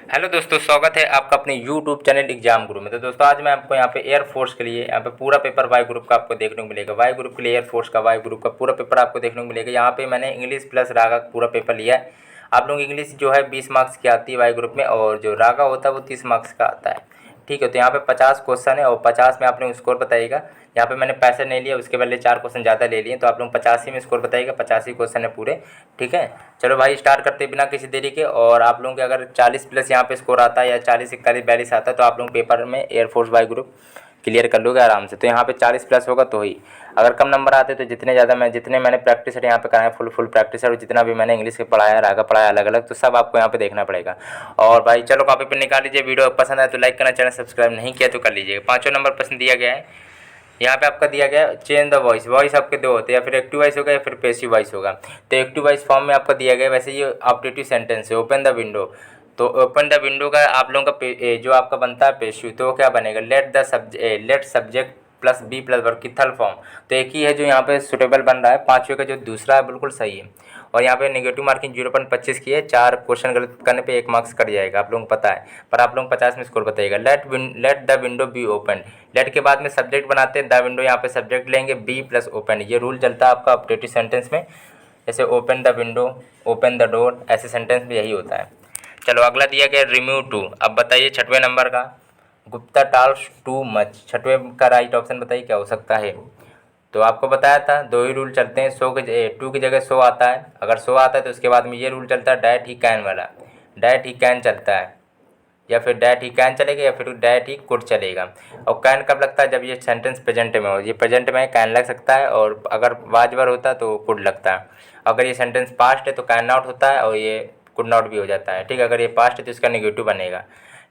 Hello दोस्तों, स्वागत है आपका अपने यूट्यूब चैनल एग्जाम गुरु में। तो दोस्तों आज मैं आपको यहाँ पे एयरफोर्स के लिए यहाँ पे पूरा पेपर वाई ग्रुप का आपको देखने को मिलेगा। वाई ग्रुप के लिए एयरफोर्स का वाई ग्रुप का पूरा पेपर आपको देखने को मिलेगा। यहाँ पे मैंने इंग्लिश प्लस रागा का पूरा पेपर लिया है। आप लोग इंग्लिश जो है 20 मार्क्स की आती है वाई ग्रुप में, और जो रागा होता है वो 30 मार्क्स का आता है। ठीक है, तो यहाँ पे 50 क्वेश्चन है और 50 में आप लोग स्कोर बताइएगा। यहाँ पे मैंने पैसे नहीं लिया, उसके बदले 4 क्वेश्चन ज़्यादा ले लिए, तो आप लोग 85 में स्कोर बताइएगा। 85 क्वेश्चन है पूरे। ठीक है, चलो भाई स्टार्ट करते बिना किसी देरी के। और आप लोगों के अगर 40 प्लस यहाँ पे स्कोर आता है या 40 41 42 आता है तो आप लोग पेपर में एयरफोर्स वाई ग्रुप क्लियर कर लोगे आराम से। तो यहाँ पे 40 प्लस होगा तो ही, अगर कम नंबर आते तो जितने मैंने प्रैक्टिस यहाँ पे कराया फुल प्रैक्टिस है, और जितना भी मैंने इंग्लिश के पढ़ाया रागा पढ़ाया अलग अलग, तो सब आपको यहाँ पे देखना पड़ेगा। और भाई चलो कॉपी पे निकाल लीजिए। वीडियो पसंद आए तो लाइक करना, चैनल सब्सक्राइब नहीं किया तो कर लीजिएगा। 5वां नंबर पसंद दिया गया है। यहाँ पे आपका दिया गया है चेंज द वॉइस। वॉइस आपके दो होते हैं, या फिर एक्टिव वॉइस होगा या फिर पैसिव वॉइस होगा। तो एक्टिव वॉइस फॉर्म में आपका दिया गया है। वैसे ये ऑब्जेक्टिव सेंटेंस है, ओपन द विंडो। तो ओपन द विंडो का आप लोगों का जो आपका बनता है पैसिव, तो वो क्या बनेगा, let subject plus B plus verb की थर्ड फॉर्म। तो एक ही है जो यहाँ पे सुटेबल बन रहा है। 5वें का जो दूसरा है बिल्कुल सही है। और यहाँ पे नेगेटिव मार्किंग 0.25 की है। 4 क्वेश्चन गलत करने पे 1 मार्क्स कट जाएगा, आप लोगों को पता है। पर आप लोग 50 में स्कोर बताइएगा। Let the window be open. Let के बाद में सब्जेक्ट बनाते हैं, द विंडो यहाँ पे सब्जेक्ट लेंगे, बी प्लस ओपन। ये रूल चलता है आपका ऑब्जेक्टिव सेंटेंस में। जैसे open the window, open the door, ऐसे सेंटेंस में यही होता है। चलो अगला दिया गया रिमूव टू। अब बताइए 6वें नंबर का, गुप्ता टाल्स टू मच। 6वें का राइट ऑप्शन बताइए क्या हो सकता है। तो आपको बताया था दो ही रूल चलते हैं। टू की जगह सो आता है। अगर सो आता है तो उसके बाद में ये रूल चलता है डैट ही कैन वाला। डैट ही कैन चलता है, या फिर डैट ही कैन चलेगा, या फिर डैट ही कुड चलेगा। और कैन कब लगता है, जब ये सेंटेंस प्रेजेंट में हो। ये प्रेजेंट में कैन लग सकता है, और अगर वाजवर होता है तो कुड लगता है। अगर ये सेंटेंस पास्ट है तो कैन नॉट होता है, और ये कुड नॉट भी हो जाता है। ठीक है, अगर ये पास्ट है तो इसका नेगेटिव बनेगा।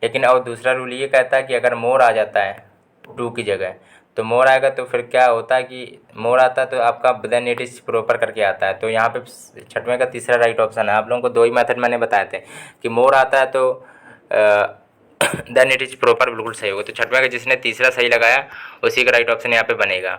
लेकिन और दूसरा रूल ये कहता है कि अगर मोर आ जाता है टू की जगह, तो मोर आएगा तो फिर क्या होता है कि मोर आता है तो आपका देन इट इज प्रॉपर करके आता है। तो यहाँ पे 6वें का तीसरा राइट ऑप्शन है। आप लोगों को दो ही मेथड मैंने बताए थे कि मोर आता है तो देन इट इज प्रॉपर बिल्कुल सही होगा। तो 6वें का जिसने तीसरा सही लगाया उसी का राइट ऑप्शन यहाँ पे बनेगा।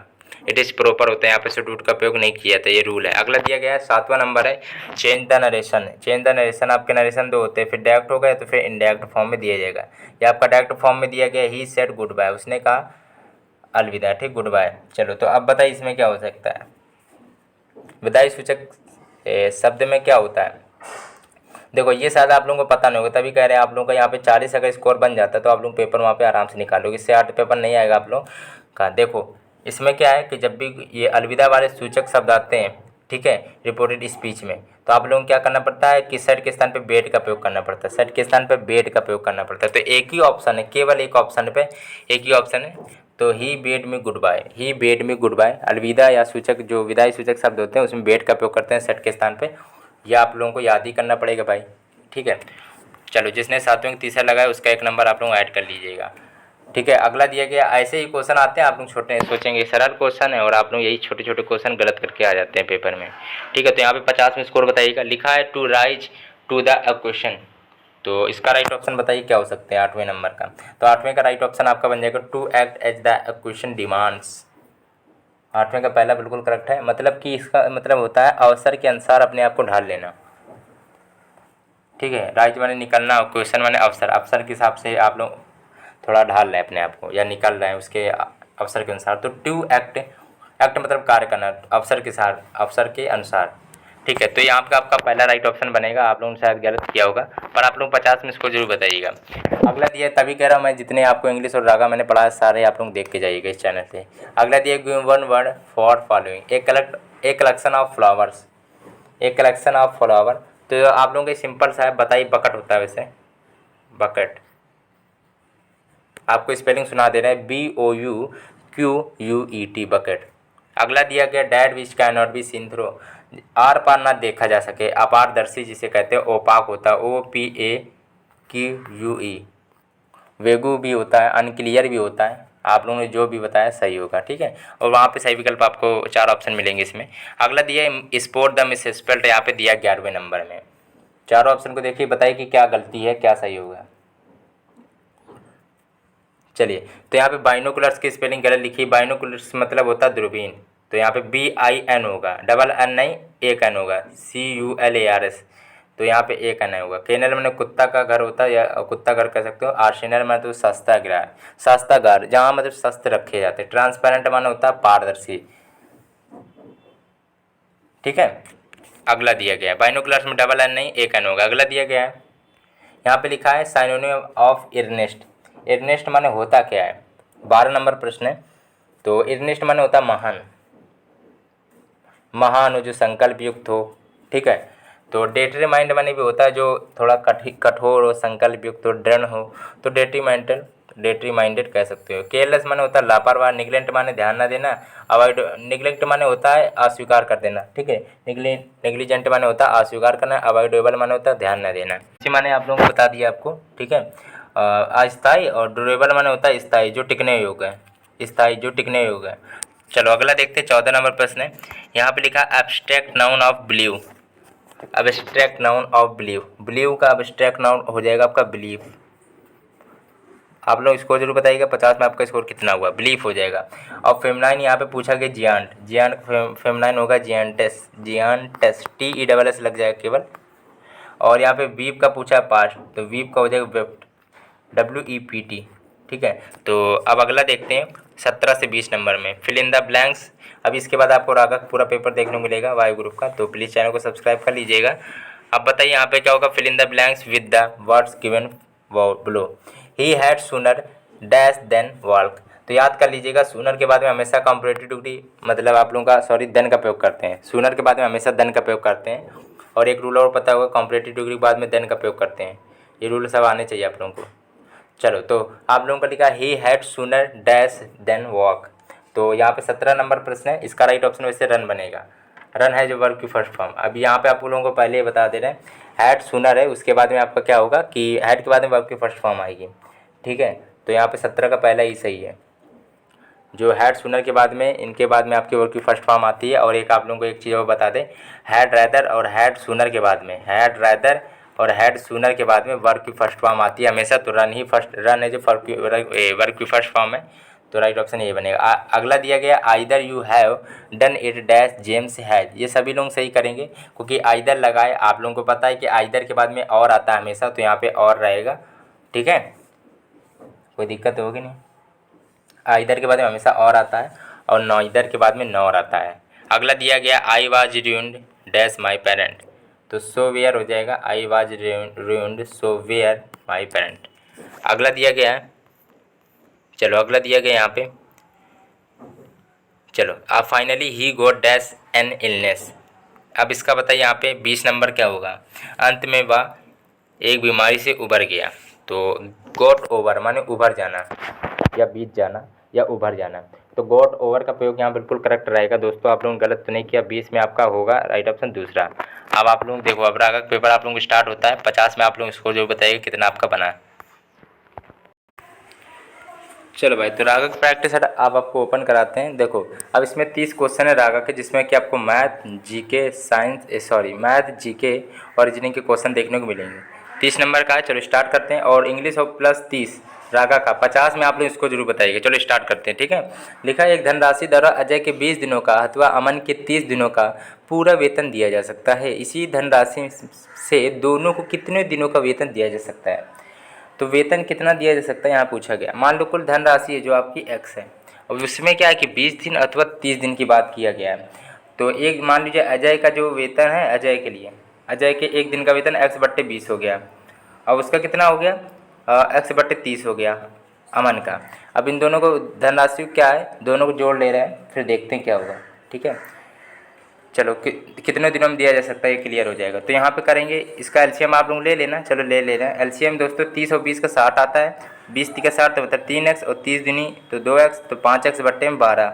इट इज प्रॉपर होता है, यहाँ पे सब्स्टिट्यूट का उपयोग नहीं किया था, ये रूल है। अगला दिया गया है 7वां नंबर है change the narration. Change the narration, आपके नरेशन दो होते हैं, फिर डायरेक्ट होगा तो फिर इनडायरेक्ट फॉर्म में दिया जाएगा। या आपका डायरेक्ट फॉर्म में दिया गया ही सेड गुड बाय, उसने कहा अलविदा। ठीक, गुड बाय। चलो तो अब बताइए इसमें क्या हो सकता है। विदाई सूचक शब्द में क्या होता है। देखो ये शायद आप लोगों को पता नहीं होगा, तभी कह रहे हैं आप लोगों का यहाँ पे 40 अगर स्कोर बन जाता है तो आप लोग पेपर वहाँ पे आराम से निकालोगे। इससे 8 पेपर नहीं आएगा आप लोग का। देखो इसमें क्या है कि जब भी ये अलविदा वाले सूचक शब्द आते हैं, ठीक है, रिपोर्टेड स्पीच में, तो आप लोगों को क्या करना पड़ता है कि सेट के स्थान पे बेड का प्रयोग करना पड़ता है। सेट के स्थान पे बेड का प्रयोग करना पड़ता है। तो एक ही ऑप्शन है, केवल एक ऑप्शन पे एक ही ऑप्शन है। तो ही बेड में गुड बाय, ही बेड में गुड बाय। अलविदा या सूचक जो विदाई सूचक शब्द होते हैं उसमें बेड का प्रयोग करते हैं सेट के स्थान पे। यह आप लोगों को याद ही करना पड़ेगा भाई। ठीक है, चलो जिसने 7वें का तीसरा लगाया उसका 1 नंबर आप लोग ऐड कर लीजिएगा। ठीक है, अगला दिया गया ऐसे ही क्वेश्चन आते हैं। आप लोग छोटे सोचेंगे सरल क्वेश्चन है, और आप लोग यही छोटे छोटे क्वेश्चन गलत करके आ जाते हैं पेपर में। ठीक है, तो यहाँ पे 50 में स्कोर बताइएगा। लिखा है to rise to the question, तो इसका राइट ऑप्शन बताइए क्या हो सकते हैं 8वें नंबर का। तो 8वें का राइट ऑप्शन आपका बन जाएगा to act as the question demands. 8वें का पहला बिल्कुल करेक्ट है। मतलब कि इसका मतलब होता है अवसर के अनुसार अपने आप को ढाल लेना। ठीक है, राइज माने निकलना, क्वेश्चन माने अवसर। अवसर के हिसाब से आप लोग थोड़ा ढाल रहे हैं अपने आप को, या निकल रहे हैं उसके अवसर के अनुसार। तो टू एक्ट, एक्ट मतलब कार्य करना, अवसर के साथ, अवसर के अनुसार। ठीक है, तो यहाँ पे आपका पहला राइट ऑप्शन बनेगा। आप लोगों ने शायद गलत किया होगा, पर आप लोग 50 में इसको जरूर बताइएगा। अगला दिया, तभी कह रहा हूँ मैं, जितने आपको इंग्लिश और रागा मैंने पढ़ा है सारे आप लोग देख के जाइएगा इस चैनल से। अगला दिया give one word for following, एक कलेक्शन ऑफ फ्लावर्स, एक कलेक्शन ऑफ फ्लावर। तो आप लोगों के सिंपल सा है, बताइए बकेट होता है वैसे, बकेट। आपको स्पेलिंग सुना दे रहा है BOUQUET, बकेट। अगला दिया गया that which cannot be seen through, आर पार ना देखा जा सके, अपारदर्शी जिसे कहते हैं, ओपाक होता है, OPAQUE। वेगू भी होता है, अनक्लियर भी होता है। आप लोगों ने जो भी बताया सही होगा। ठीक है, और वहाँ पे सही विकल्प आपको 4 ऑप्शन मिलेंगे इसमें। अगला दिया स्पोर्ट द मिसस्पेल्ड, यहाँ पे दिया 11वें नंबर में। 4 ऑप्शन को देखिए, बताइए कि क्या गलती है क्या सही होगा। चलिए, तो यहाँ पे बाइनोकुलर्स की स्पेलिंग गलत लिखी। बाइनोकुलर्स मतलब होता है दूरबीन, तो यहाँ पे BIN होगा, डबल N नहीं, एक N होगा, CULARS। तो यहाँ पे ए कहना होगा। केनल मैंने कुत्ता का घर होता है या कुत्ता घर कह सकते हो। आर्सेनल में तो शस्त्रागार, शस्त्रागार जहाँ मतलब शस्त्र रखे जाते हैं। ट्रांसपेरेंट माने होता है पारदर्शी, ठीक है। अगला दिया गया है बाइनोकुलर्स में डबल एन नहीं, एक एन होगा। अगला दिया गया है यहाँ पे लिखा है साइनोनिम ऑफ इर्नेस्ट। इर्नेस्ट माने होता क्या है, 12 नंबर प्रश्न है। तो इर्नेस्ट माने होता महान, महान हो जो संकल्प युक्त हो, ठीक है। तो डेटरमाइंड माने भी होता है जो थोड़ा कठोर हो, संकल्प युक्त हो, दृढ़ हो, तो डेटरीमाइंडेड कह सकते हो। केयरलेस माने होता है लापरवाह। निगलेक्ट माने ध्यान न देना। अवॉइड, निगलेक्ट माने होता है अस्वीकार कर देना, ठीक है। नेग्लिजेंट माने होता है अस्वीकार करना। अवॉइडेबल माने होता है ध्यान न देना। इसी माने आप लोगों को बता दिया आपको, ठीक है। अस्थायी और ड्यूरेबल माने होता है स्थायी, जो टिकने योग्य है, स्थायी जो टिकने योग्य है। चलो अगला देखते हैं, 14 नंबर प्रश्न है। यहाँ पे लिखा abstract noun of believe. Abstract noun of believe, believe का एब्स्ट्रैक्ट नाउन हो जाएगा आपका बिलीव। आप लोग स्कोर जरूर बताइएगा, 50 में आपका स्कोर कितना हुआ, बिलीफ हो जाएगा। और फेमनाइन यहाँ पे पूछा गया जियांट, जियांट फेमनाइन होगा जियांटेस, जियांटेस, TESS लग जाएगा केवल। और यहाँ पे वीप का पूछा है पास्ट, तो वीप का हो जाएगा वेप्ट, WEPT, ठीक है। तो अब अगला देखते हैं 17 से 20 नंबर में फिल इन द ब्लैंक्स। अब इसके बाद आपको रागक पूरा पेपर देखने को मिलेगा वायु ग्रुप का, तो प्लीज़ चैनल को सब्सक्राइब कर लीजिएगा। अब बताइए यहाँ पे क्या होगा, fill in the blanks with the words given below. He had sooner dash than walk. तो याद कर लीजिएगा, सूनर के बाद में हमेशा कंपैरेटिव डिग्री मतलब आप लोगों का देन का प्रयोग करते हैं। सूनर के बाद में हमेशा देन का प्रयोग करते हैं। और एक रूल और पता होगा, कंपैरेटिव डिग्री के बाद में देन का प्रयोग करते हैं। ये रूल सब आने चाहिए आप लोगों को। चलो तो आप लोगों का लिखा he had sooner dash than walk. तो यहाँ पे 17 नंबर प्रश्न है, इसका राइट ऑप्शन वैसे रन बनेगा। रन है जो वर्ब की फर्स्ट फॉर्म। अब यहाँ पे आप लोगों को पहले ही बता दे रहे हैं, हैड सूनर है, उसके बाद में आपका क्या होगा कि हैड के बाद में वर्ब की फर्स्ट फॉर्म आएगी, ठीक है। तो यहाँ पे 17 का पहला ही सही है, जो हैड सूनर के बाद में इनके बाद में आपकी वर्ब की फर्स्ट फॉर्म आती है। और एक आप लोगों को एक चीज़ और बता दें, हैड रैदर और हैड सूनर के बाद में, हैड रैदर और हैड सूनर के बाद में वर्ब की फर्स्ट फॉर्म आती है हमेशा। तो रन ही फर्स्ट, रन है जो वर्ब की फर्स्ट फॉर्म है, तो राइट ऑप्शन ये बनेगा। अगला दिया गया either you have done it dash James has. ये सभी लोग सही करेंगे क्योंकि आइदर लगाए, आप लोगों को पता है कि आइदर के बाद में और आता है हमेशा, तो यहाँ पे और रहेगा, ठीक है। कोई दिक्कत होगी नहीं, आइदर के बाद में हमेशा और आता है और नॉइदर के बाद में नॉर आता है। अगला दिया गया I was ruined dash my parent. तो सो वेयर हो जाएगा, I was ruined so where my parent. अगला दिया गया है, चलो अगला दिया गया यहाँ पे, चलो अब finally he got dash an illness. अब इसका बताइए यहाँ पे 20 नंबर क्या होगा, अंत में वह एक बीमारी से उबर गया। तो गोट ओवर माने उभर जाना या बीत जाना या उभर जाना। तो गोट ओवर का प्रयोग यहाँ बिल्कुल करेक्ट रहेगा दोस्तों, आप लोगों ने गलत तो नहीं किया। 20 में आपका होगा राइट ऑप्शन दूसरा। अब आप लोग देखो, अब रागक पेपर आप लोगों को स्टार्ट होता है। 50 में आप लोग स्कोर जो बताइएगा कितना आपका बना है। चलो भाई, तो रागक प्रैक्टिस आप आपको ओपन कराते हैं। देखो अब इसमें 30 क्वेश्चन है रागक के, जिसमें कि आपको मैथ, जीके, मैथ, जीके और रीजनिंग के क्वेश्चन देखने को मिलेंगे। 30 नंबर का है, चलो स्टार्ट करते हैं। और इंग्लिश और प्लस 30 रागा का 50 में आप लोग इसको जरूर बताइएगा। चलो स्टार्ट करते हैं, ठीक है। लिखा है एक धनराशि द्वारा अजय के 20 दिनों का अथवा अमन के 30 दिनों का पूरा वेतन दिया जा सकता है। इसी धनराशि से दोनों को कितने दिनों का वेतन दिया जा सकता है। तो वेतन कितना दिया जा सकता है यहाँ पूछा गया। मान लो कुल धनराशि है जो आपकी x है, और उसमें क्या है कि 20 दिन अथवा 30 दिन की बात किया गया है। तो एक मान लीजिए अजय का जो वेतन है, अजय के लिए, अजय के एक दिन का वेतन x/20 हो गया। अब उसका कितना हो गया, x/30 हो गया अमन का। अब इन दोनों को धनराशि क्या है, दोनों को जोड़ ले रहे हैं, फिर देखते हैं क्या होगा, ठीक है। चलो कितने दिनों में दिया जा सकता है ये क्लियर हो जाएगा। तो यहाँ पे करेंगे, इसका एलसीएम आप लोग ले लेना। चलो ले रहे हैं एलसीएम दोस्तों। 30 और 20 का 60 आता है, 20 का 60 तो मतलब 3x और 30 दूनी तो 2x, तो 5x/12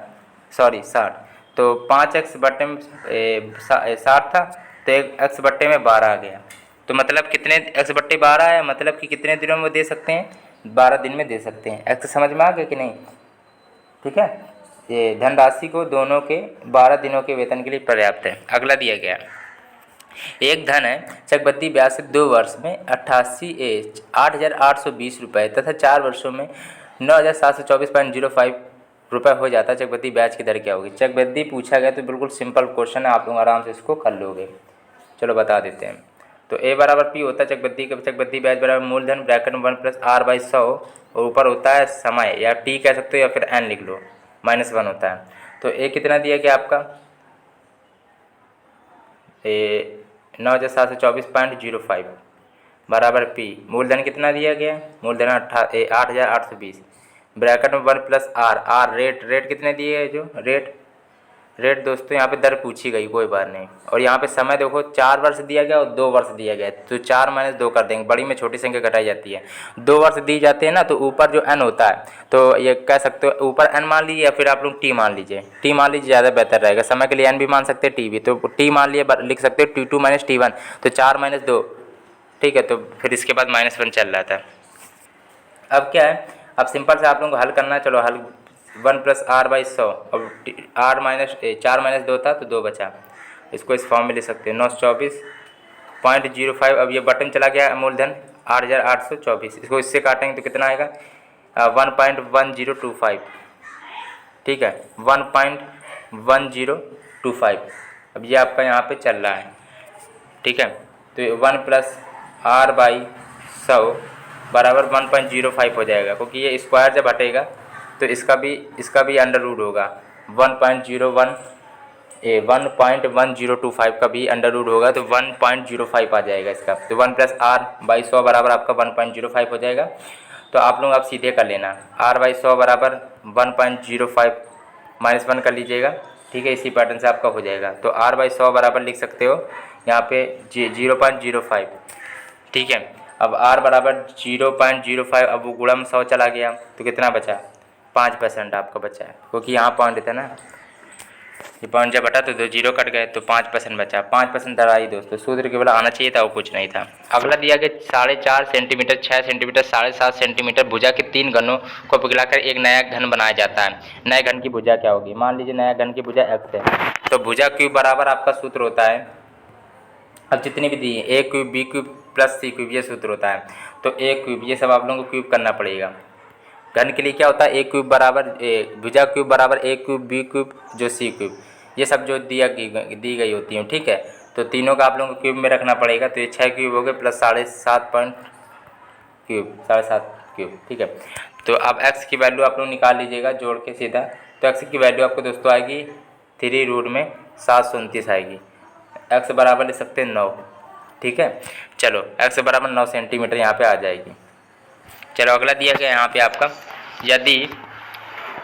सॉरी 60, तो 5x/60 था, तो 1x/12 आ गया। तो मतलब कितने x/12 है, मतलब कि कितने दिनों में दे सकते हैं, 12 दिन में दे सकते हैं। x समझ में आ गया कि नहीं, ठीक है। ये धनराशि को दोनों के 12 दिनों के वेतन के लिए पर्याप्त है। अगला दिया गया एक धन है चक्रवृद्धि ब्याज से 2 वर्ष में 8,820 रुपये तथा 4 वर्षों में 9,724.05 रुपये हो जाता है। चक्रवृद्धि ब्याज की दर क्या होगी। चक्रवृद्धि पूछा गया तो बिल्कुल सिंपल क्वेश्चन है, आप लोग आराम से इसको कर लोगे। चलो बता देते हैं। तो ए बराबर पी होता है चकबद्दी का, चकबद्दी ब्याज बराबर मूलधन ब्रैकेट में 1+r/100 और ऊपर होता है समय, या टी कह सकते हो या फिर एन लिख लो, -1 होता है। तो ए कितना दिया गया आपका, 9,724.05 बराबर पी, मूलधन कितना दिया गया, मूलधन 8,820 ब्रैकेट में 1+r, आर रेट कितने दिए है, जो रेट दोस्तों यहाँ पे दर पूछी गई, कोई बात नहीं। और यहाँ पे समय देखो 4 वर्ष दिया गया और 2 वर्ष दिया गया, तो 4 - 2 कर देंगे, बड़ी में छोटी संख्या घटाई जाती है। 2 वर्ष दी जाते हैं ना, तो ऊपर जो n होता है तो ये कह सकते हो ऊपर n मान लीजिए या फिर आप लोग t मान लीजिए, ज़्यादा बेहतर रहेगा। समय के लिए n भी मान सकते हैं, t भी, तो t मान लिए लिख सकते हो t2 - t1, तो 4 - 2, ठीक है। तो फिर इसके बाद -1 चल रहा था। अब क्या है, अब सिंपल से आप लोगों को हल करना है। चलो हल, 1+r/100, अब चार माइनस 2 था तो 2 बचा, इसको इस फॉर्म में ले सकते हैं 924.05। अब ये बटन चला गया मूलधन 8,824, इसको इससे काटेंगे तो कितना आएगा, 1.1025, ठीक है, 1.1025। अब ये आपका यहाँ पे चल रहा है, ठीक है। तो 1+r/100 बराबर 1.05 हो जाएगा, क्योंकि ये स्क्वायर जब हटेगा तो इसका भी अंडर रूट होगा, 1.1025 का भी अंडर रूट होगा, तो 1.05 आ जाएगा इसका। तो 1+r/100 बराबर आपका 1.05 हो जाएगा। तो आप लोग आप सीधे कर लेना, r/100 बराबर 1.05 -1 कर लीजिएगा, ठीक है, इसी पैटर्न से आपका हो जाएगा। तो r/100 बराबर लिख सकते हो यहाँ पे 0.05, ठीक है। अब r बराबर 0.05, अब वो गुणा में 100 चला गया तो कितना बचा, 5% आपका बचा है, क्योंकि यहाँ पॉइंट था ना, ये पॉइंट जब बटा तो 2 0 कट गए, तो 5% बचा। 5% दर आई दोस्तों, सूत्र केवल आना चाहिए था, वो कुछ नहीं था। अगला दिया गया 4.5 सेंटीमीटर, 6 सेंटीमीटर, 7.5 सेंटीमीटर भुजा के 3 घनों को पिघलाकर एक नया घन बनाया जाता है। नए घन की भुजा क्या होगी, मान लीजिए नया घन की भुजा x है, तो भुजा क्यूब बराबर आपका सूत्र होता है, अब जितनी भी दी है, a cube, b cube plus c cube, ये सूत्र होता है। तो a क्यूब, ये सब आप लोगों को क्यूब करना पड़ेगा। घन के लिए क्या होता है, a क्यूब बराबर भुजा क्यूब बराबर a क्यूब, b क्यूब जो c क्यूब, ये सब जो दी गई होती हैं, ठीक है। तो तीनों का आप लोगों को क्यूब में रखना पड़ेगा, तो ये 6 क्यूब हो गए प्लस 7.5 क्यूब, ठीक है। तो अब x की वैल्यू आप लोग निकाल लीजिएगा जोड़ के सीधा, तो x की वैल्यू आपको दोस्तों आएगी 3√729 आएगी। x बराबर ले सकते हैं 9, ठीक है। चलो x बराबर 9 सेंटीमीटर यहाँ पे आ जाएगी। चलो अगला दिया गया यहाँ पे आपका, यदि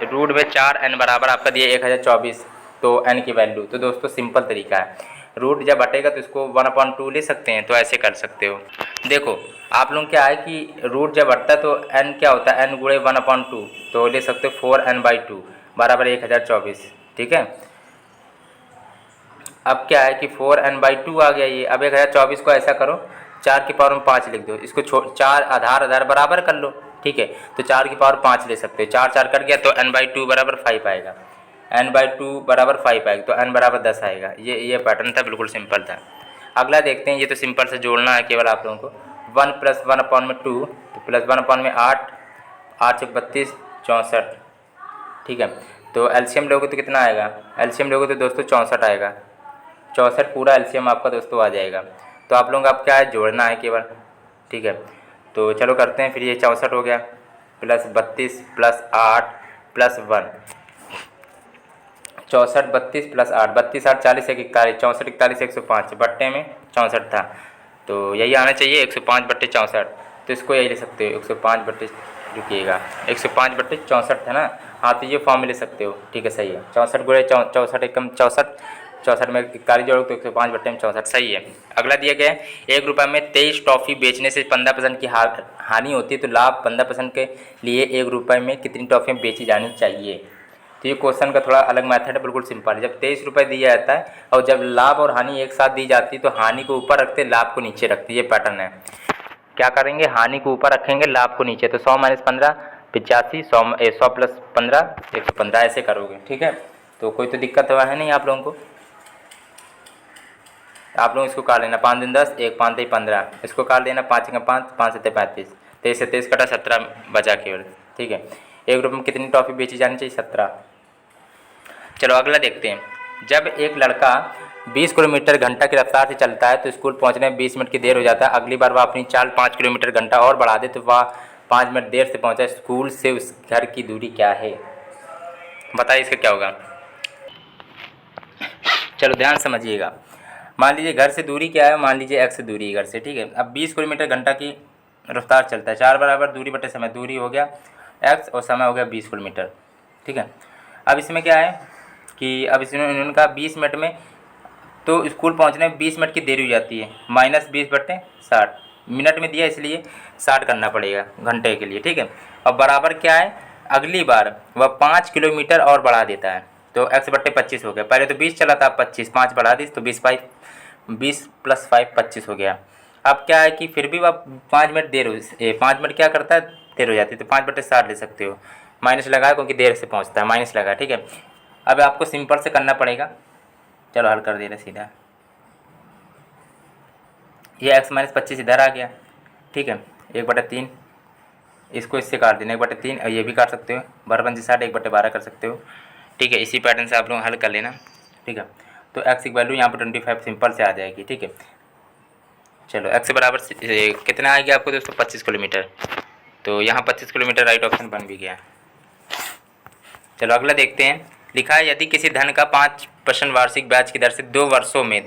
रूट में 4n बराबर आपका दिया 1024, तो n की वैल्यू, तो दोस्तों सिंपल तरीका है, रूट जब हटेगा तो इसको 1/2 ले सकते हैं, तो ऐसे कर सकते हो। देखो आप लोग क्या है कि रूट जब हटता है तो n क्या होता है, n गुणे 1/2, तो ले सकते हो 4n/2 बराबर 1024, ठीक है। अब क्या है कि 4n/2 आ गया ये, अब 1024 को ऐसा करो 4 की पावर में 5 लिख दो, इसको 4 आधार बराबर कर लो, ठीक है। तो 4 की पावर 5 ले सकते हो, 4 कट गया तो n/2 बराबर 5 आएगा, n/2 बराबर 5 आएगा, तो n बराबर 10 आएगा। ये पैटर्न था, बिल्कुल सिंपल था। अगला देखते हैं, ये तो सिंपल से जोड़ना है केवल आप लोगों को, 1 + 1/2, तो प्लस 1/8, 8 × 32 64, ठीक है। तो एलसीएम लोगे तो कितना आएगा, एलसीएम लोगे तो दोस्तों 64 आएगा, 64 पूरा एलसीएम आपका दोस्तों आ जाएगा। तो आप लोगों को आप क्या है, जोड़ना है केवल, ठीक है। तो चलो करते हैं फिर, ये 64 हो गया प्लस 32 प्लस 8 प्लस 1, 64 32 प्लस 8, 32 8 40 1 41, 64 41 105, बट्टे में 64 था, तो यही आना चाहिए 105/64, तो इसको यही ले सकते हो 105 रुकिएगा 105/64 था ना, हाँ, तो ये फॉर्म में ले सकते हो, ठीक है, सही है। 64 गुणे 64 एकम 64, 64 में 41 जोड़ो तो 105/64, सही है। अगला दिया गया है, 1 रुपये में 23 टॉफ़ी बेचने से 15% की हानि होती है, तो लाभ 15% के लिए 1 रुपये में कितनी टॉफ़ियाँ बेची जानी चाहिए। तो ये क्वेश्चन का थोड़ा अलग मेथड है, बिल्कुल सिंपल है। जब 23 रुपये दिया जाता है और जब लाभ और हानि एक साथ दी जाती है, तो हानि को ऊपर रखते, लाभ को नीचे रखते, ये पैटर्न है। क्या करेंगे, हानि को ऊपर रखेंगे, लाभ को नीचे, तो 100 - 15 85, 100 + 15 115, ऐसे करोगे, ठीक है। तो कोई तो दिक्कत हुआ है नहीं आप लोगों को, आप लोग इसको काट लेना, 5 दूनी 10, 1 5 3 15, इसको काट लेना, 5 × 5 5 7 35, 23 से 23 कटा 17 बचा केवल, ठीक है। 1 रुपये में कितनी टॉफ़ी बेची जानी चाहिए, 17। चलो अगला देखते हैं, जब एक लड़का 20 किलोमीटर घंटा की रफ्तार से चलता है तो स्कूल पहुंचने में 20 मिनट की देर हो जाता है। अगली बार वह अपनी चाल 5 किलोमीटर घंटा और बढ़ा दे तो वह 5 मिनट देर से पहुंचा। स्कूल से उस घर की दूरी क्या है? बताइए इसका क्या होगा। चलो ध्यान समझिएगा। मान लीजिए घर से दूरी क्या है, मान लीजिए x दूरी है घर से, ठीक है। अब 20 किलोमीटर घंटा की रफ्तार चलता है, 4 बराबर दूरी बटे समय, दूरी हो गया x और समय हो गया 20 किलोमीटर, ठीक है। अब इसमें क्या है कि अब इसमें इन्होंने कहा 20 मिनट में, तो स्कूल पहुंचने में 20 मिनट की देरी हो जाती है, -20/60 मिनट में दिया इसलिए 60 करना पड़ेगा घंटे के लिए, ठीक है। अब बराबर क्या है, अगली बार वह 5 किलोमीटर और बढ़ा देता है तो x/25 हो गया। पहले तो 20 चला था, 25 5 बढ़ा दी तो 20 + 5 25 हो गया। अब क्या है कि फिर भी वह 5 मिनट देर 5 मिनट क्या करता है, देर हो जाती है, तो 5/60 ले सकते हो। माइनस लगाया क्योंकि देर से पहुंचता है, माइनस लगा, ठीक है। अब आपको सिंपल से करना पड़ेगा। चलो हल कर दे रहे सीधा। ये x-25 इधर आ गया, ठीक है। 1/3 इसको इससे काट देना, 1/3 और ये भी काट सकते हो, 12×60 1/12 कर सकते हो, ठीक है। इसी पैटर्न से आप लोग हल कर लेना, ठीक है। तो x की वैल्यू यहाँ पर 25 सिंपल से आ जाएगी, ठीक है। चलो x बराबर कितना आ गया आपको दोस्तों, 25 किलोमीटर। तो यहाँ 25 किलोमीटर राइट ऑप्शन बन भी गया। चलो अगला देखते हैं। लिखा है यदि किसी धन का 5% वार्षिक ब्याज की दर से 2 वर्षों में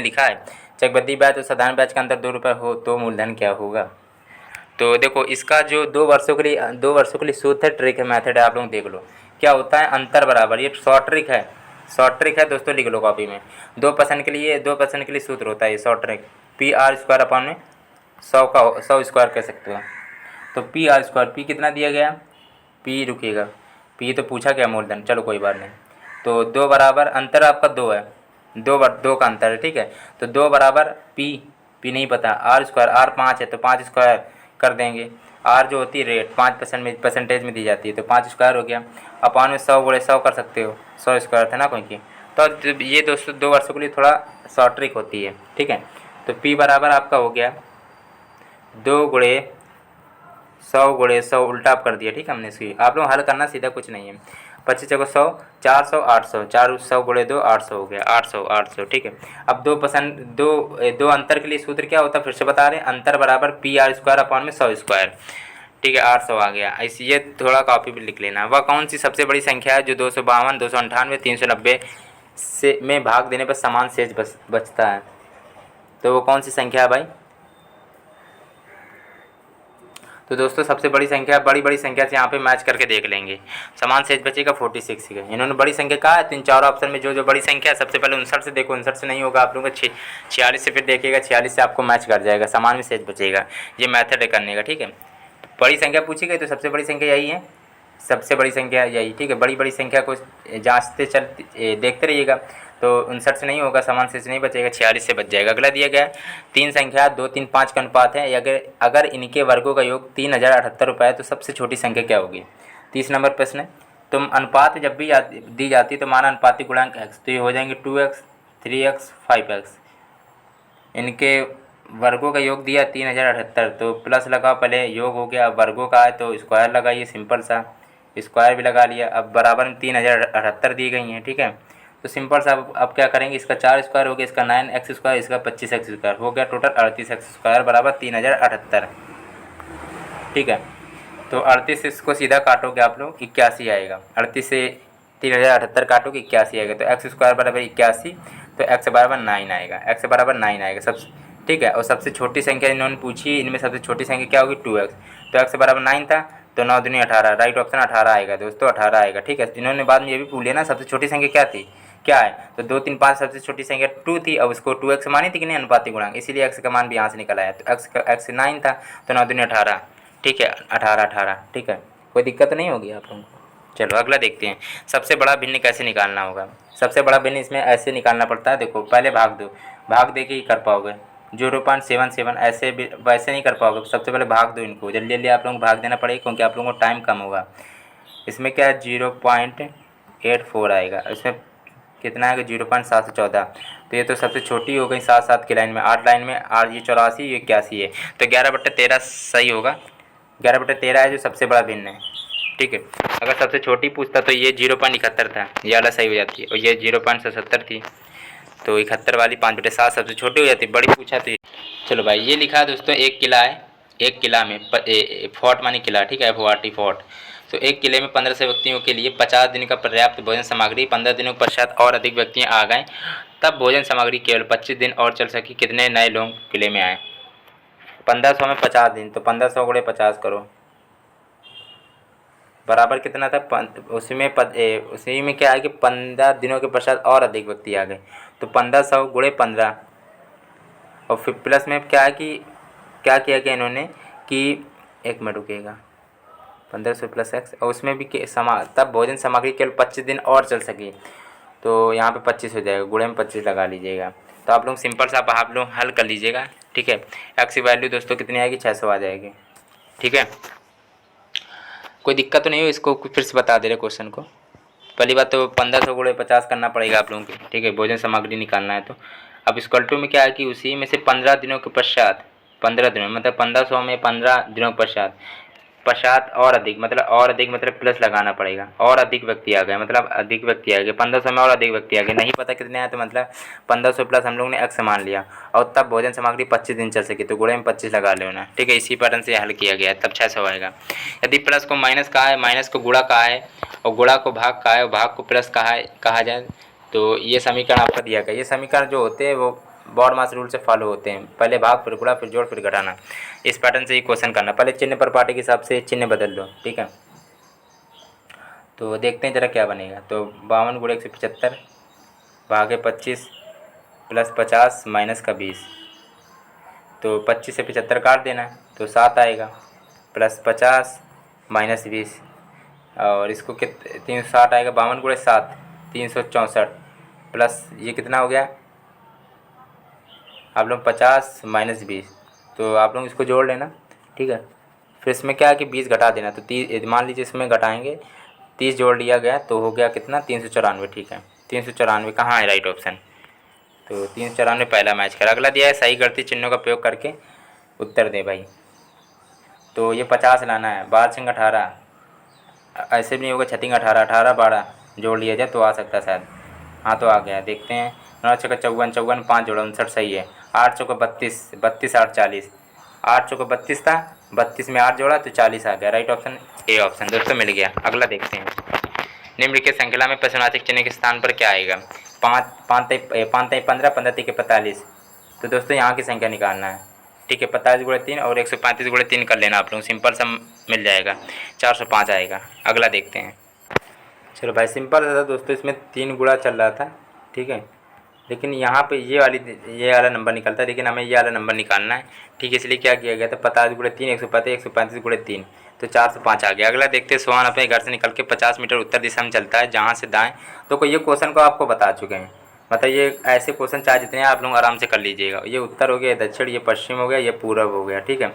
लिखा है, चक्रवृद्धि ब्याज और साधारण ब्याज का अंतर 2 रुपये हो तो मूलधन क्या होगा। तो देखो इसका जो 2 वर्षों के लिए सूत्र है, ट्रिक है, मेथड है, आप लोग देख लो क्या होता है। अंतर बराबर, ये शॉर्ट ट्रिक है दोस्तों, लिख लो कॉपी में। 2% के लिए सूत्र होता है ये शॉर्ट ट्रिक, PR² अपन में 100 स्क्वायर कह सकते हो। तो PR², पी कितना दिया गया, पी रुकिएगा, पी तो पूछा क्या मूलधन, चलो कोई बात नहीं। तो 2 बराबर, अंतर आपका 2 है, 2 का अंतर है, ठीक है। तो 2 बराबर पी नहीं पता, R², R 5 है तो 5 स्क्वायर कर देंगे। R जो होती है रेट 5% में, परसेंटेज में दी जाती है, तो 5 स्क्वायर हो गया। अपान में 100 कर सकते हो, 100 स्क्वायर था ना कोई की। तो ये दोस्तों 2 वर्षों के लिए थोड़ा शॉर्ट ट्रिक होती है, ठीक है। तो P बराबर आपका हो गया 2×100 उल्टा आप कर दिया, ठीक है हमने इसकी। आप लोग हल करना सीधा, कुछ नहीं है। 25 × 100 400 800, 400 × 2 800 हो गया, 800, ठीक है। अब 2 अंतर के लिए सूत्र क्या होता है, फिर से बता रहे हैं। अंतर बराबर PR² अपान में 100 स्क्वायर, ठीक है। 800 आ गया। ऐसे ये थोड़ा कॉपी पर लिख लेना। वह कौन सी सबसे बड़ी संख्या है जो 252 298 390 से में भाग देने पर समान शेष बचता है। तो वो कौन सी संख्या है भाई। तो दोस्तों सबसे बड़ी संख्या, बड़ी संख्या से यहाँ पे मैच करके देख लेंगे। समान शेष बचेगा 46 है। इन्होंने बड़ी संख्या कहा है, तो इन चारों ऑप्शन में जो बड़ी संख्या है, सबसे पहले 59 से देखो, 59 से नहीं होगा आप लोगों का 46 से फिर देखिएगा, 46 से आपको मैच कर जाएगा, समान में शेष बचेगा। ये मेथड है करने का, ठीक है। बड़ी संख्या पूछी गई तो सबसे बड़ी संख्या यही है, सबसे बड़ी संख्या यही, ठीक है। बड़ी संख्या को जाँचते देखते रहिएगा। तो 59 से नहीं होगा, समान शेष नहीं बचेगा, 46 से बच जाएगा। अगला दिया गया है 3 संख्या 2 3 5 का अनुपात है, अगर इनके वर्गों का योग 3078 रुपये है तो सबसे छोटी संख्या क्या होगी। 30 नंबर प्रश्न है। तो अनुपात जब भी दी जाती है तो माना अनुपातिक गुणांक x, तो ये हो जाएंगे 2x 3x 5x। इनके वर्गों का योग दिया 3078, तो प्लस लगा, पहले योग हो गया, अब वर्गों का है तो स्क्वायर लगाइए, सिंपल सा स्क्वायर भी लगा लिया। अब बराबर में 3078 दी गई हैं, ठीक है। तो सिंपल सा अब क्या करेंगे, इसका 4 स्क्वायर हो गया, इसका 9x स्क्वायर, इसका 25x स्क्वायर हो गया, टोटल 38x स्क्वायर बराबर 3078, ठीक है। तो 38 इसको सीधा काटोगे आप लोग 81 आएगा। 38 से 3078 काटोगे 81 आएगा। तो x स्क्वायर बराबर 81, तो x बराबर 9 आएगा, x बराबर 9 आएगा सब, ठीक है। और सबसे छोटी संख्या इन्होंने पूछी, इनमें सबसे छोटी संख्या क्या होगी 2x। तो x बराबर 9 था, तो 9 दूनी 18, राइट ऑप्शन 18 आएगा दोस्तों, 18 आएगा, ठीक है। इन्होंने बाद में ये भी पूछ लिया ना सबसे छोटी संख्या क्या थी, क्या है। तो 2 3 5 सबसे छोटी संख्या 2 थी, अब उसको 2x मानी थी कि नहीं अनुपातिक गुणांक, इसीलिए x का मान भी यहाँ से निकल आया। तो x 9 था, तो 9 दूनी 18, ठीक है, 18, ठीक है। कोई दिक्कत नहीं होगी आप लोगों को। चलो अगला देखते हैं, सबसे बड़ा भिन्न कैसे निकालना होगा। सबसे बड़ा भिन्न इसमें ऐसे निकालना पड़ता है, देखो पहले भाग दे के ही कर पाओगे। 0.77 ऐसे वैसे नहीं कर पाओगे, सबसे पहले भाग दो इनको, जल्दी आप लोगों को भाग देना पड़ेगा क्योंकि आप लोगों को टाइम कम होगा। इसमें क्या है 0.84 आएगा, इसमें कितना आएगा 0.714। तो ये तो सबसे छोटी हो गई 7 की लाइन में, 8 लाइन में 8, ये 84, ये 81 है, तो 11/13 सही होगा। 11/13 है जो सबसे बड़ा भिन्न है, ठीक है। अगर सबसे छोटी पूछता तो ये 0.71 था, ये वाला सही हो जाती है, और ये 0.77 थी, तो 71 वाली 5/7 सबसे छोटी हो जाती है, बड़ी पूछा तो चलो भाई ये लिखा है दोस्तों, एक किला है, एक किला में फोर्ट मानी किला, ठीक है, FORT फोर्ट। तो एक किले में 1500 व्यक्तियों के लिए 50 दिन का पर्याप्त भोजन सामग्री, 15 दिनों के पश्चात और अधिक व्यक्ति आ गए तब भोजन सामग्री केवल 25 दिन और चल सकी। कितने नए लोग किले में आए? 1500 में 50 दिन, तो 1500 गुणे 50 करो, बराबर कितना था? उसी में क्या है कि 15 दिनों के पश्चात और अधिक व्यक्ति आ गए, तो 1500 गुणे 15, और फिर प्लस में क्या है कि क्या किया गया इन्होंने कि 1 मिनट रुकिएगा, 1500 प्लस x, और उसमें भी तब भोजन सामग्री केवल 25 दिन और चल सकी, तो यहाँ पे 25 हो जाएगा, गुणे में 25 लगा लीजिएगा। तो आप लोग सिंपल सा आप लोग हल कर लीजिएगा, ठीक है। x की वैल्यू दोस्तों कितनी आएगी? 600 आ जाएगी, ठीक है। कोई दिक्कत तो नहीं हो? इसको फिर से बता दे रहे क्वेश्चन को। पहली बात तो 1500 गुणे 50 करना पड़ेगा आप लोगों को, ठीक है, भोजन सामग्री निकालना है। तो अब इस क्वल टू में क्या है कि उसी में से 15 दिनों के पश्चात, 15 दिनों मतलब 1500 में 15 दिनों के पश्चात और अधिक मतलब प्लस लगाना पड़ेगा, और अधिक व्यक्ति आ गए मतलब अधिक व्यक्ति आ गए, 1500 में और अधिक व्यक्ति आ गए, नहीं पता कितने आए तो मतलब 1500 प्लस हम लोग ने x मान लिया, और तब भोजन सामग्री 25 दिन चल सकी, तो गुणे में 25 लगा लेना, ठीक है। इसी पैटर्न से हल किया गया है, तब 600 आएगा। यदि प्लस को माइनस कहा है, माइनस को गुणा कहा है, और गुणा को भाग कहा है, और भाग को प्लस कहा जाए, तो ये समीकरण आपका दिया गया। ये समीकरण जो होते हैं वो बॉड मास रूल से फॉलो होते हैं, पहले भाग फिर गुणा फिर जोड़ फिर घटाना, इस पैटर्न से ही क्वेश्चन करना। पहले चिन्ह पर पार्टी के हिसाब से चिन्ह बदल लो, ठीक है। तो देखते हैं जरा क्या बनेगा। तो 52 गुणे 175 भागे 25 प्लस 50 माइनस का 20, तो 25 से 75 काट देना, तो 7 आएगा, प्लस 50 माइनस 20, और इसको 360 आएगा, 52 गुणे 7 364, प्लस ये कितना हो गया आप लोग 50 माइनस 20, तो आप लोग इसको जोड़ लेना, ठीक है। फिर इसमें क्या है कि 20 घटा देना, तो 30 मान लीजिए इसमें घटाएंगे, 30 जोड़ लिया गया तो हो गया कितना? 394, ठीक है। 394 कहाँ है राइट ऑप्शन? तो 394 पहला मैच कर। अगला दिया है सही गलती चिन्हों का प्रयोग करके उत्तर दे भाई। तो ये 50 लाना है, 12 18, ऐसे भी नहीं होगा, 6 18, 18 12 जोड़ लिया जाए तो आ सकता है शायद। हाँ तो आ गया, देखते हैं। 9 छक्का 54, 54 5 जोड़ा 59 सही है। 8 चौका 32, 32 8 40, 8 चौका 32 था, 32 में 8 जोड़ा तो 40 आ गया। राइट ऑप्शन ए ऑप्शन दोस्तों मिल गया। अगला देखते हैं। निम्नलिखित श्रृंखला में प्रश्नवाचक चिन्ह के स्थान पर क्या आएगा? 5 5 15 15 3 45, तो दोस्तों यहाँ की संख्या निकालना है, ठीक है। 45 गुणे 3 और 135 गुणे 3 कर लेना आप लोग, सिंपल सा मिल जाएगा, 405 आएगा। अगला देखते हैं। चलो भाई सिंपल था दोस्तों, इसमें 3 गुणा चल रहा था, ठीक है, लेकिन यहाँ पे ये वाला नंबर निकलता है, लेकिन हमें ये वाला नंबर निकालना है, ठीक है। इसलिए क्या किया गया था? 45 गुणे 3 135 गुणे 3, तो 405 आ गया। अगला देखते हैं। सोहन अपने घर से निकल के 50 मीटर उत्तर दिशा में चलता है, जहाँ से दाएं। तो ये क्वेश्चन को आपको बता चुके हैं, मतलब ये ऐसे क्वेश्चन चाहे जितने आप लोग आराम से कर लीजिएगा। ये उत्तर हो गया, दक्षिण, ये पश्चिम हो गया, ये पूरब हो गया, ठीक है।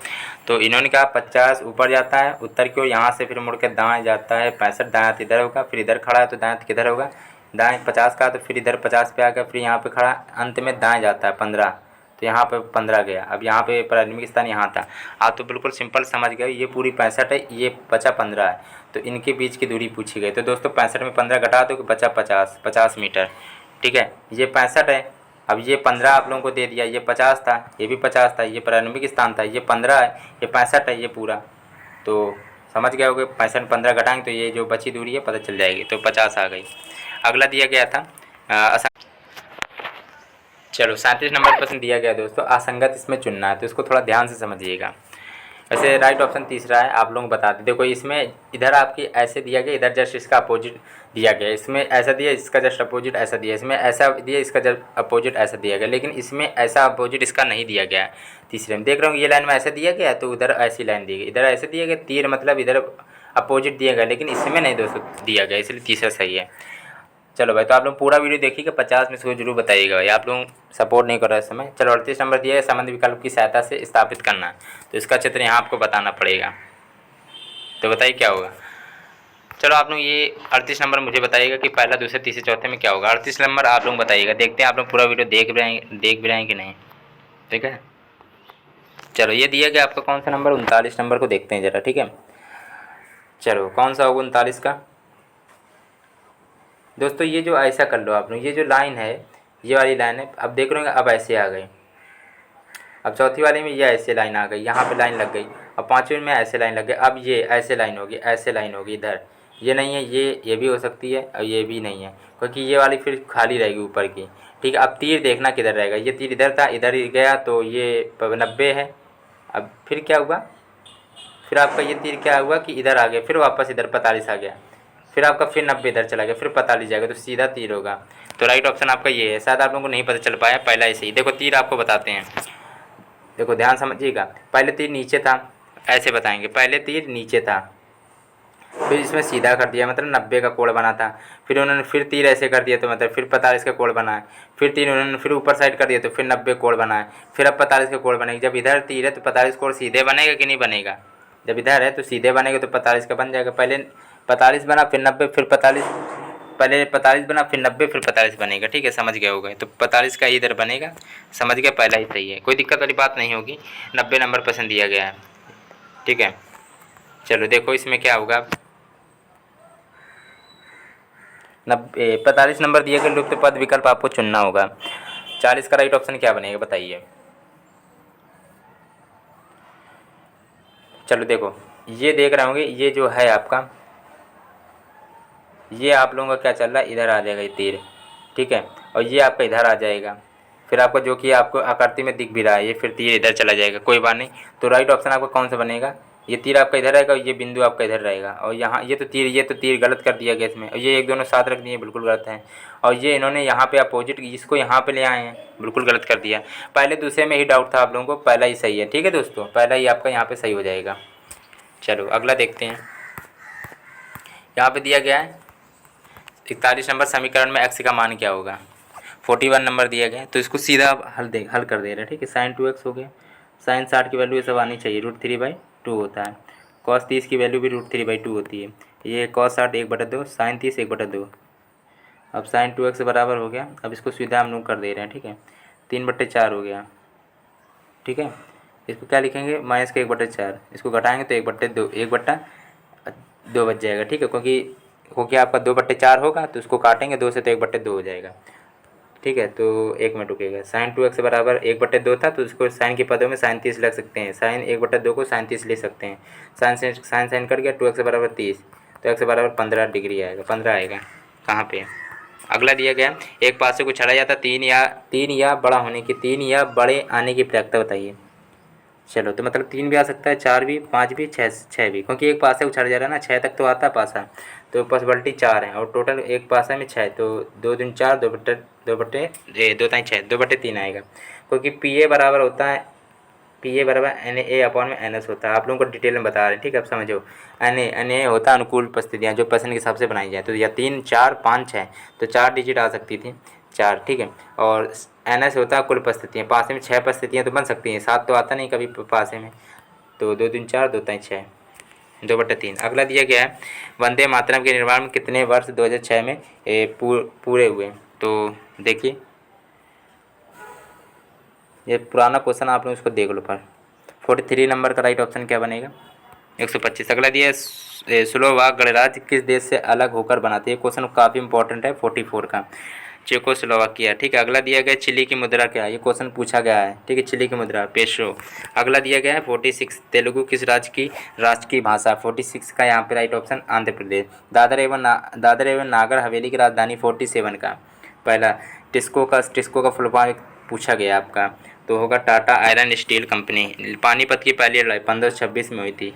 तो इन्होंने कहा 50 ऊपर जाता है उत्तर की ओर, यहाँ से फिर मुड़ के दाएँ जाता है 65, दाएँ हाथ इधर होगा, फिर इधर खड़ा है तो दाएँ हाथ किधर होगा? दाएँ 50 का, तो फिर इधर 50 पे आ गया, फिर यहाँ पे खड़ा, अंत में दाएँ जाता है 15, तो यहाँ पे 15 गया। अब यहाँ पे प्रारंभिक स्थान यहाँ था। आप तो बिल्कुल सिंपल समझ गए, ये पूरी 65 है, ये बचा 15 है, तो इनके बीच की दूरी पूछी गई। तो दोस्तों 65 में 15 घटा दो कि बचा 50 मीटर, ठीक है। ये 65 है, अब ये 15 आप लोगों को दे दिया, ये 50 था, ये भी 50 था, ये प्रारंभिक स्थान था, ये 15 है, ये 65 है, ये पूरा। तो समझ गए होगे, 65 में 15 घटाएंगे तो ये जो बची दूरी है पता चल जाएगी, तो 50 आ गई। अगला दिया गया था चलो 37 नंबर प्रश्न दिया गया दोस्तों, असंगत इसमें चुनना है, तो इसको थोड़ा ध्यान से समझिएगा। वैसे राइट ऑप्शन तीसरा है, आप लोग बता दें। देखो इसमें इधर आपकी ऐसे दिया गया, इधर जस्ट इसका अपोजिट दिया गया, इसमें ऐसा दिया, इसका जस्ट अपोजिट ऐसा दिया, इसमें ऐसा दिया, इसका जस्ट अपोजिट ऐसा दिया गया, लेकिन इसमें ऐसा अपोजिट इसका नहीं दिया गया। तीसरे में देख रहा हूँ ये लाइन में ऐसा दिया गया, तो उधर ऐसी लाइन दी गई, इधर ऐसे दिया गया, तीर मतलब इधर अपोजिट दिया गया, लेकिन इसमें नहीं दोस्तों दिया गया, इसलिए तीसरा सही है। चलो भाई, तो आप लोग पूरा वीडियो देखिएगा, 50 में इसको जरूर बताइएगा भाई, आप लोग सपोर्ट नहीं कर रहे इस समय। चलो 38 नंबर दिया है, संबंध विकल्प की सहायता से स्थापित करना, तो इसका चित्र यहाँ आपको बताना पड़ेगा, तो बताइए क्या होगा। चलो आप लोग ये 38 नंबर मुझे बताइएगा कि पहला दूसरे तीसरे चौथे में क्या होगा। 38 नंबर आप लोग बताइएगा, देखते हैं आप लोग पूरा वीडियो देख भी रहे हैं कि नहीं, ठीक है। चलो ये दिया गया आपका कौन सा नंबर? 39 नंबर को देखते हैं ज़रा, ठीक है। चलो कौन सा होगा 39 का? दोस्तों ये जो ऐसा कर लो आप लोग, ये जो लाइन है ये वाली लाइन है। अब देख रहे होंगे अब ऐसे आ गई। अब चौथी वाली में ये ऐसे लाइन आ गई, यहाँ पे लाइन लग गई। अब पाँचवीं में ऐसे लाइन लग गई। अब ये ऐसे लाइन होगी, ऐसे लाइन होगी इधर। ये नहीं है, ये भी हो सकती है और ये भी नहीं है, क्योंकि ये वाली फिर खाली रहेगी ऊपर की। ठीक है, अब तीर देखना किधर रहेगा। ये तीर इधर था, इधर ही गया तो ये 90 है। अब फिर क्या हुआ, फिर आपका ये तीर क्या हुआ कि इधर आ गया, फिर वापस इधर 45 आ गया, फिर आपका फिर 90 इधर चला गया, फिर 45 जाएगा, तो सीधा तीर होगा। तो राइट ऑप्शन आपका ये है। शायद आप लोगों को नहीं पता चल पाया, पहला ऐसे ही। देखो तीर आपको बताते हैं, देखो ध्यान समझिएगा। पहले तीर नीचे था, ऐसे बताएंगे। पहले तीर नीचे था, फिर इसमें सीधा कर दिया, मतलब 90 का कोण बना था। फिर उन्होंने फिर तीर ऐसे कर दिया तो मतलब फिर 45 का कोण बना है। फिर तीर उन्होंने फिर ऊपर साइड कर दिया तो फिर 90 कोण बना है। फिर अब 45 का कोण बनेगा। जब इधर तीर है तो 45 कोण सीधे बनेगा कि नहीं बनेगा? जब इधर है तो सीधे बनेगा, तो 45 का बन जाएगा। पहले 45 बना, फिर 90, फिर 45, पहले 45 बना, फिर 90, फिर 45 बनेगा। ठीक है, समझ गए होगा। तो 45 का इधर बनेगा, समझ गया, पहला ही सही है, कोई दिक्कत वाली बात नहीं होगी। 90 नंबर पसंद दिया गया है। ठीक है, चलो देखो इसमें क्या होगा। 45 नंबर दिए गए लुप्त पद विकल्प आपको चुनना होगा। 40 का राइट ऑप्शन क्या बनेगा बताइए। चलो देखो, ये देख रहे होंगे, ये जो है आपका, ये आप लोगों का क्या चल रहा है, इधर आ जाएगा ये तीर। ठीक है, और ये आपका इधर आ जाएगा। फिर आपका जो कि आपको आकृति में दिख भी रहा है, ये फिर तीर इधर चला जाएगा, कोई बात नहीं। तो राइट ऑप्शन आपका कौन सा बनेगा? ये तीर आपका इधर रहेगा और ये बिंदु आपका इधर रहेगा। और यहाँ ये तो तीर गलत कर दिया गया इसमें, और ये एक दोनों साथ रख दिए, बिल्कुल गलत है। और ये इन्होंने यहाँ पे अपोजिट इसको यहाँ पे ले आए हैं, बिल्कुल गलत कर दिया। पहले दूसरे में ही डाउट था आप लोगों को, पहला ही सही है। ठीक है दोस्तों, पहला ही आपका यहाँ पे सही हो जाएगा। चलो अगला देखते हैं। यहाँ पे दिया गया है 41 नंबर समीकरण में x का मान क्या होगा। 41 नंबर दिया गया है, तो इसको सीधा आप हल कर दे रहे हैं। ठीक है, sin 2x हो गया। sin 60 की वैल्यू ये सब आनी चाहिए, √3/2 होता है। cos 30 की वैल्यू भी √3/2 होती है। ये cos 60 1/2, sin 30 1/2। अब sin 2x बराबर हो गया। अब इसको सीधा हम लोग कर दे रहे हैं। ठीक है, 3/4 हो गया। ठीक है, इसको क्या लिखेंगे, माइनस का 1/4। इसको घटाएंगे तो 1/2 बच जाएगा। ठीक है, क्योंकि आपका 2/4 होगा, तो उसको काटेंगे 2 से तो 1/2 हो जाएगा। ठीक है, तो 1 मिनट रुकेगा। sin 2x बराबर 1/2 था, तो उसको साइन के पदों में sin 30 लग सकते हैं। sin 1/2 को sin 30 ले सकते हैं। साइन कर गया, 2x बराबर 30, तो x बराबर 15 डिग्री आएगा, 15 आएगा। कहाँ पे? अगला दिया गया, एक पासे को छड़ा जाता 3 या बड़ा होने की, 3 या बड़े आने की प्रायिकता बताइए। चलो, तो मतलब 3 भी आ सकता है, 4 भी, 5 भी, 6 भी, क्योंकि एक पासे उछाल जा रहा है ना, 6 तक तो आता है पासा, तो पॉसिबिलिटी 4 है। और टोटल एक पासा में 6, तो 2 दूनी 4, 2/3 आएगा। क्योंकि PA बराबर होता है, PA बराबर NA/NS होता है। आप लोगों को डिटेल में बता रहे हैं। ठीक है, अब समझो। NA होता है अनुकूल परिस्थितियाँ, जो पसंद के हिसाब से बनाई जाए। तो या 3, 4, 5, 6, तो 4 डिजिट आ सकती थी, 4। ठीक है, और NS होता है कुल परिस्थितियाँ। पासे में 6 परिस्थितियाँ तो बन सकती हैं, 7 तो आता नहीं कभी पासे में। तो 2 दूनी 4, 2 तिनी 6, 2/3। अगला दिया गया है, वंदे मातरम के निर्माण में कितने वर्ष 2006 में पूरे हुए। तो देखिए, ये पुराना क्वेश्चन आप लोग इसको देख लो। पर 43 नंबर का राइट ऑप्शन क्या बनेगा? 125। अगला दिया है, स्लोवाक गणराज्य किस देश से अलग होकर बनाती है। क्वेश्चन काफ़ी इंपॉर्टेंट है, 44 का, चेकोस्लोवाकिया। ठीक है, अगला दिया गया चिली की मुद्रा क्या है, ये क्वेश्चन पूछा गया है। ठीक है, चिली की मुद्रा पेसो। अगला दिया गया है 46, तेलुगु किस राज्य की भाषा। 46 का यहाँ पे राइट ऑप्शन आंध्र प्रदेश। दादर एवं नागर हवेली की राजधानी 47 का पहला। टिस्को का फुल फॉर्म पूछा गया आपका, तो होगा Tata iron steel company. Panipat की पहली लड़ाई 1526 में हुई थी।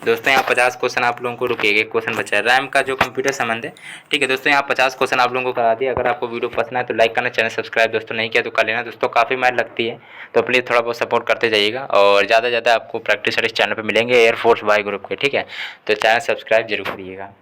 दोस्तों यहाँ 50 क्वेश्चन आप लोगों को रुकेगा, क्वेश्चन बचा है रैम का जो कंप्यूटर संबंध है। ठीक है दोस्तों, यहाँ 50 क्वेश्चन आप लोगों को करा दिया। अगर आपको वीडियो पसंद है तो लाइक करना, चैनल सब्सक्राइब दोस्तों नहीं किया तो कर लेना। दोस्तों काफ़ी मेहनत लगती है, तो प्लीज़ थोड़ा बहुत सपोर्ट करते जाइएगा। और ज़्यादा से ज़्यादा आपको प्रैक्टिस इस चैनल पर मिलेंगे एयरफोर्स वाई ग्रुप के। ठीक है, तो चैनल सब्सक्राइब जरूर करिएगा।